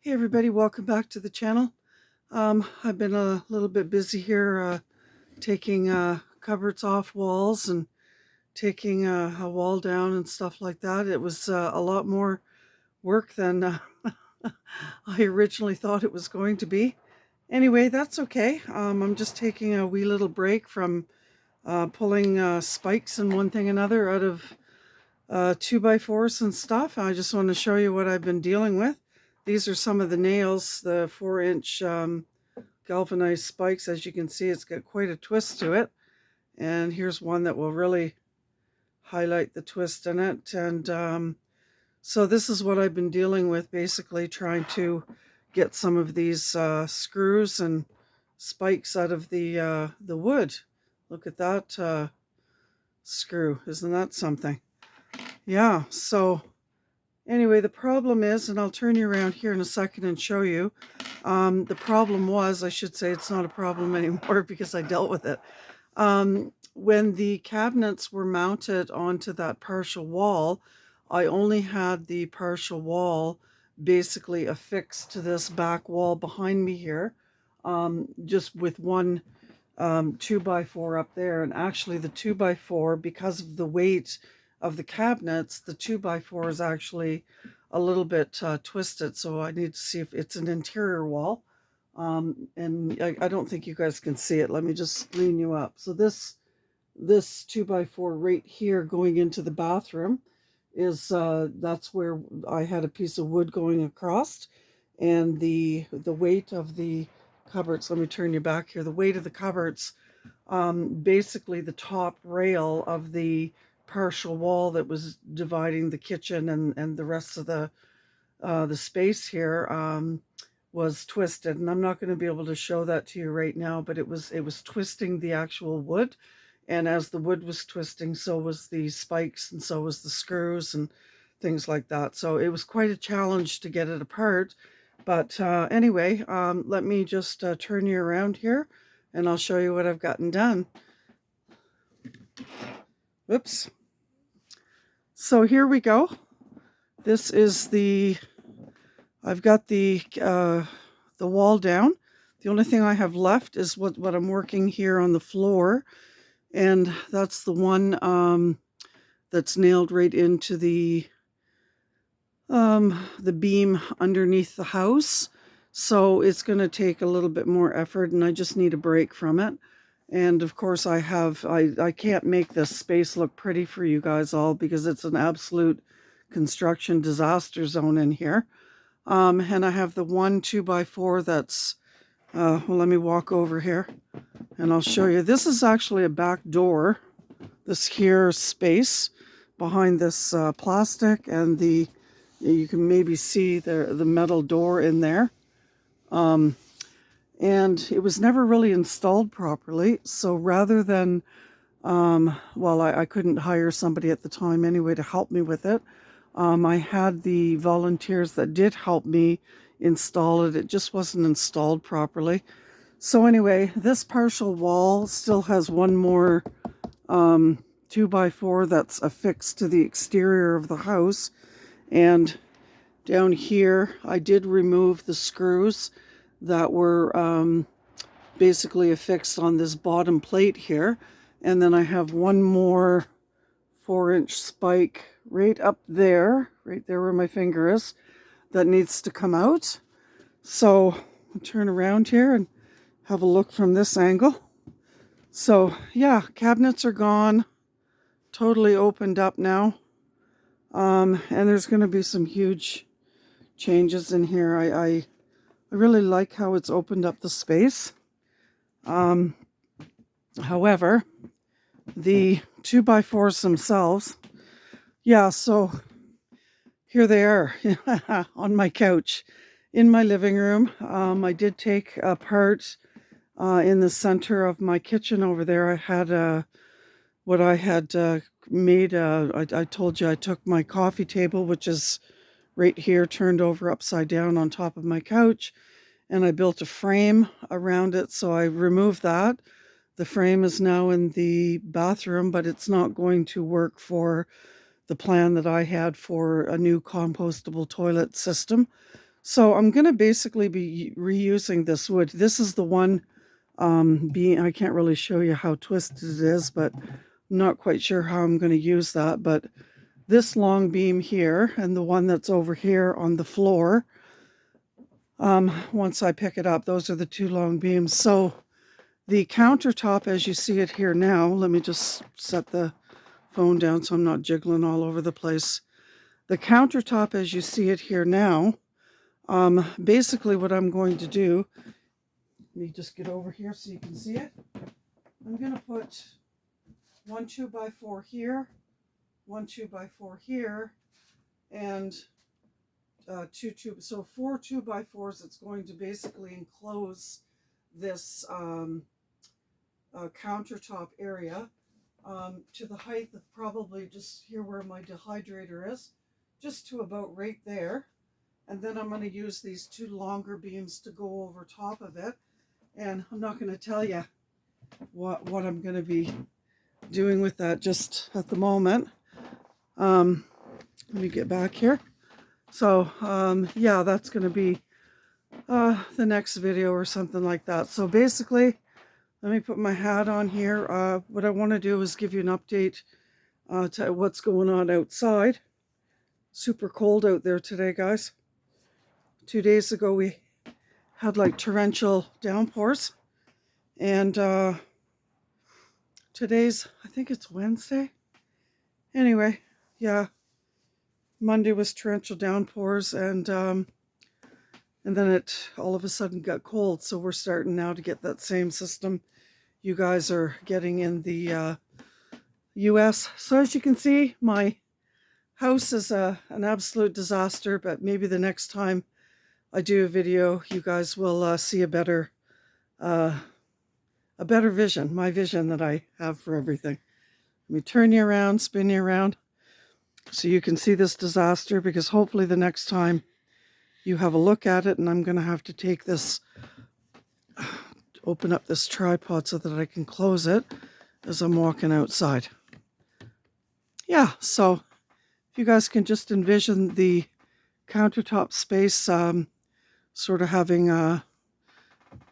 Hey everybody, welcome back to the channel. I've been a little bit busy here taking cupboards off walls and taking a wall down and stuff like that. It was a lot more work than I originally thought it was going to be. Anyway, that's okay. I'm just taking a wee little break from pulling spikes and one thing another out of 2x4s and stuff. I just want to show you what I've been dealing with. These are some of the nails, the 4-inch galvanized spikes. As you can see, it's got quite a twist to it. And here's one that will really highlight the twist in it. And so this is what I've been dealing with, basically trying to get some of these screws and spikes out of the wood. Look at that screw. Isn't that something? Yeah, so anyway, the problem is, and I'll turn you around here in a second and show you, the problem was, I should say it's not a problem anymore because I dealt with it. When the cabinets were mounted onto that partial wall, I only had the partial wall basically affixed to this back wall behind me here, just with one 2x4 up there. And actually the 2x4, because of the weight of the cabinets, the 2x4 is actually a little bit twisted, so I need to see if it's an interior wall. And I don't think you guys can see it. Let me just lean you up. So this 2x4 right here going into the bathroom is that's where I had a piece of wood going across, and the weight of the cupboards, let me turn you back here, the weight of the cupboards, basically the top rail of the partial wall that was dividing the kitchen and the rest of the space here was twisted. And I'm not going to be able to show that to you right now, but it was twisting the actual wood. And as the wood was twisting, so was the spikes and so was the screws and things like that. So it was quite a challenge to get it apart. But anyway, let me just turn you around here and I'll show you what I've gotten done. Whoops. So here we go. This is I've got the wall down. The only thing I have left is what I'm working here on the floor. And that's the one that's nailed right into the beam underneath the house. So it's going to take a little bit more effort and I just need a break from it. And of course I can't make this space look pretty for you guys all because it's an absolute construction disaster zone in here. And I have the one 2x4 that's, well, let me walk over here and I'll show you. This is actually a back door, this here space behind this plastic, and you can maybe see the metal door in there. And it was never really installed properly. So rather than, well, I couldn't hire somebody at the time anyway to help me with it. I had the volunteers that did help me install it. It just wasn't installed properly. So anyway, this partial wall still has one more 2x4 that's affixed to the exterior of the house. And down here, I did remove the screws that were basically affixed on this bottom plate here. And then I have one more 4-inch spike right up there, right there where my finger is, that needs to come out. So I'll turn around here and have a look from this angle. So yeah, cabinets are gone, totally opened up now. And there's going to be some huge changes in here. I really like how it's opened up the space. However, the 2x4s themselves, yeah, so here they are on my couch in my living room. I did take apart in the center of my kitchen over there. I had what I had made. I told you I took my coffee table, which is right here, turned over upside down on top of my couch, and I built a frame around it. So I removed that. The frame is now in the bathroom, but it's not going to work for the plan that I had for a new compostable toilet system. So I'm going to basically be reusing this wood. This is the one being, I can't really show you how twisted it is, but I'm not quite sure how I'm going to use that. But this long beam here and the one that's over here on the floor, once I pick it up, those are the two long beams. So the countertop, as you see it here now, let me just set the phone down so I'm not jiggling all over the place. The countertop, as you see it here now, basically what I'm going to do, let me just get over here so you can see it. I'm going to put one 2x4 here, one 2x4 here, and so 4 2x4s. It's going to basically enclose this countertop area to the height of probably just here where my dehydrator is, just to about right there. And then I'm going to use these two longer beams to go over top of it. And I'm not going to tell you what I'm going to be doing with that just at the moment. Let me get back here. So yeah, that's going to be the next video or something like that. So basically, let me put my hat on here. What I want to do is give you an update to what's going on outside. Super cold out there today, guys. 2 days ago we had like torrential downpours, and today's, I think it's Wednesday. Anyway, yeah, Monday was torrential downpours, and then it all of a sudden got cold. So we're starting now to get that same system you guys are getting in the US. So as you can see, my house is an absolute disaster, but maybe the next time I do a video, you guys will see a better vision, my vision that I have for everything. Let me turn you around, spin you around, so you can see this disaster, because hopefully the next time you have a look at it, and I'm going to have to take this, open up this tripod so that I can close it as I'm walking outside. Yeah, so if you guys can just envision the countertop space, sort of having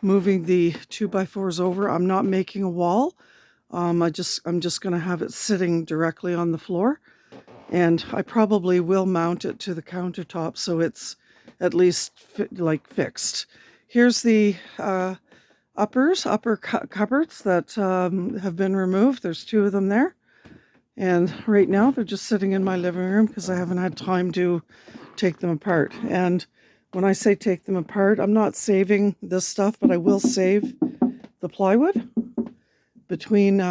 moving the 2x4s over. I'm not making a wall. I'm just going to have it sitting directly on the floor, and I probably will mount it to the countertop so it's at least fixed. Here's the upper cupboards that have been removed. There's 2 of them there, and right now they're just sitting in my living room because I haven't had time to take them apart. And when I say take them apart, I'm not saving this stuff, but I will save the plywood between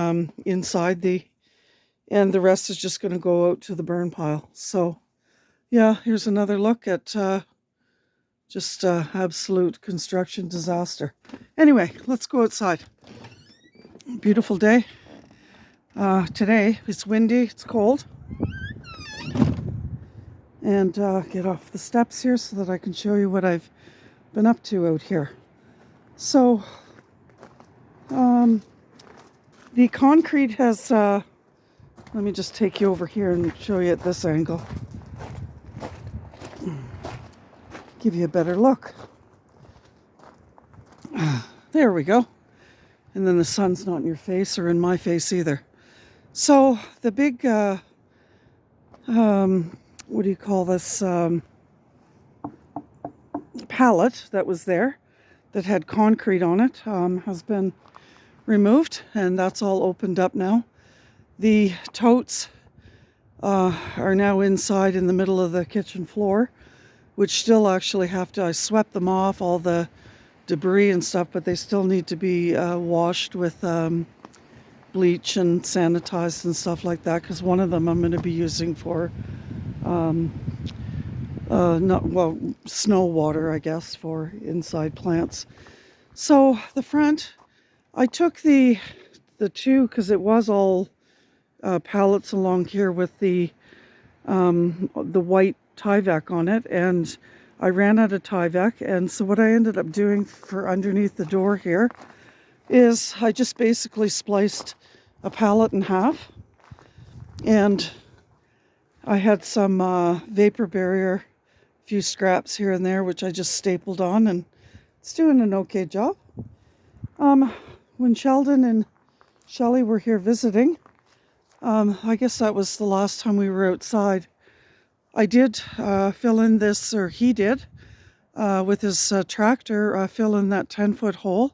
inside and the rest is just going to go out to the burn pile. So yeah, here's another look at just absolute construction disaster. Anyway, let's go outside. Beautiful day. Today it's windy, it's cold. And get off the steps here so that I can show you what I've been up to out here. So the concrete has, let me just take you over here and show you at this angle. Give you a better look. There we go. And then the sun's not in your face or in my face either. So the big, what do you call this, pallet that was there that had concrete on it has been removed, and that's all opened up now. The totes are now inside in the middle of the kitchen floor, which still actually have to, I swept them off, all the debris and stuff, but they still need to be washed with bleach and sanitized and stuff like that, because one of them I'm going to be using for snow water, I guess, for inside plants. So the front, I took the 2, because it was all pallets along here with the white Tyvek on it, and I ran out of Tyvek, and so what I ended up doing for underneath the door here is I just basically spliced a pallet in half, and I had some vapor barrier few scraps here and there, which I just stapled on, and it's doing an okay job. When Sheldon and Shelley were here visiting, I guess that was the last time we were outside. I did fill in this, or he did, with his tractor, fill in that 10-foot hole.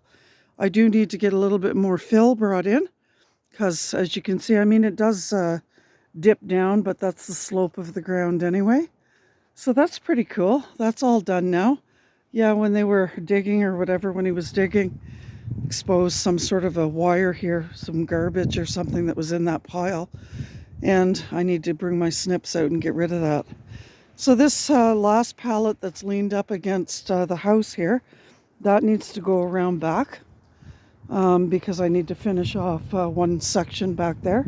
I do need to get a little bit more fill brought in, because as you can see, I mean, it does dip down, but that's the slope of the ground anyway. So that's pretty cool. That's all done now. Yeah, when they were digging or whatever, when he was digging, exposed some sort of a wire here, some garbage or something that was in that pile. And I need to bring my snips out and get rid of that. So this last pallet that's leaned up against the house here, that needs to go around back because I need to finish off one section back there.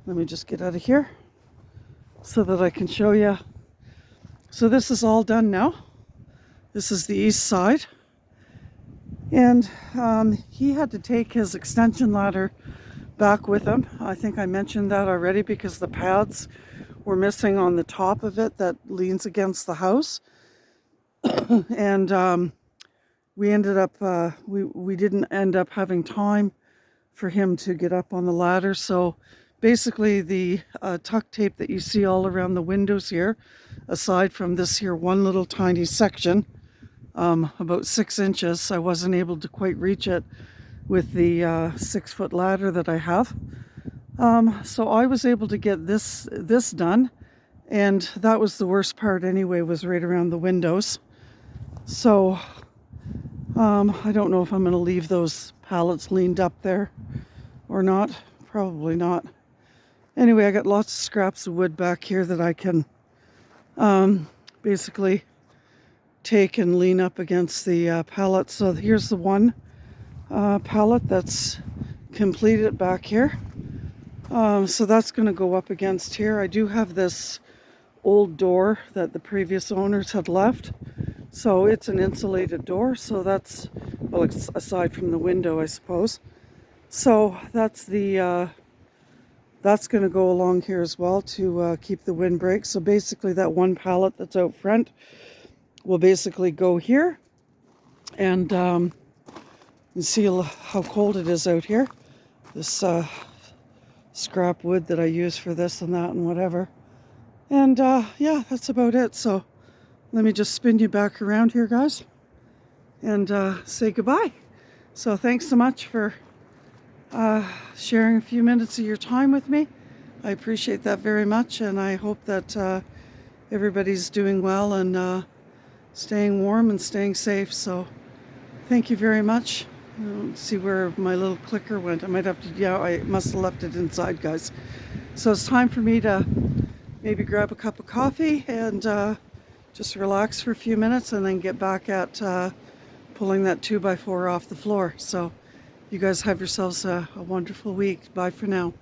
Let me just get out of here so that I can show you. So this is all done now. This is the east side. And he had to take his extension ladder back with him. I think I mentioned that already because the pads were missing on the top of it that leans against the house. And we ended up, we didn't end up having time for him to get up on the ladder. So basically the tuck tape that you see all around the windows here, aside from this here one little tiny section, about 6 inches, I wasn't able to quite reach it with the 6-foot ladder that I have. So I was able to get this done, and that was the worst part anyway, was right around the windows. So I don't know if I'm going to leave those pallets leaned up there or not. Probably not. Anyway, I got lots of scraps of wood back here that I can basically take and lean up against the pallet. So here's the one pallet that's completed back here. So that's going to go up against here. I do have this old door that the previous owners had left. So it's an insulated door. So that's, well, it's aside from the window, I suppose. So that's the that's going to go along here as well to keep the windbreak. So basically that one pallet that's out front will basically go here. And you see how cold it is out here. This scrap wood that I use for this and that and whatever. And yeah, that's about it. So let me just spin you back around here, guys, and say goodbye. So thanks so much for sharing a few minutes of your time with me. I appreciate that very much, and I hope that everybody's doing well and staying warm and staying safe. So thank you very much. I don't see where my little clicker went. I might have to, yeah, I must have left it inside, guys. So it's time for me to maybe grab a cup of coffee and just relax for a few minutes and then get back at pulling that 2x4 off the floor. So you guys have yourselves a wonderful week. Bye for now.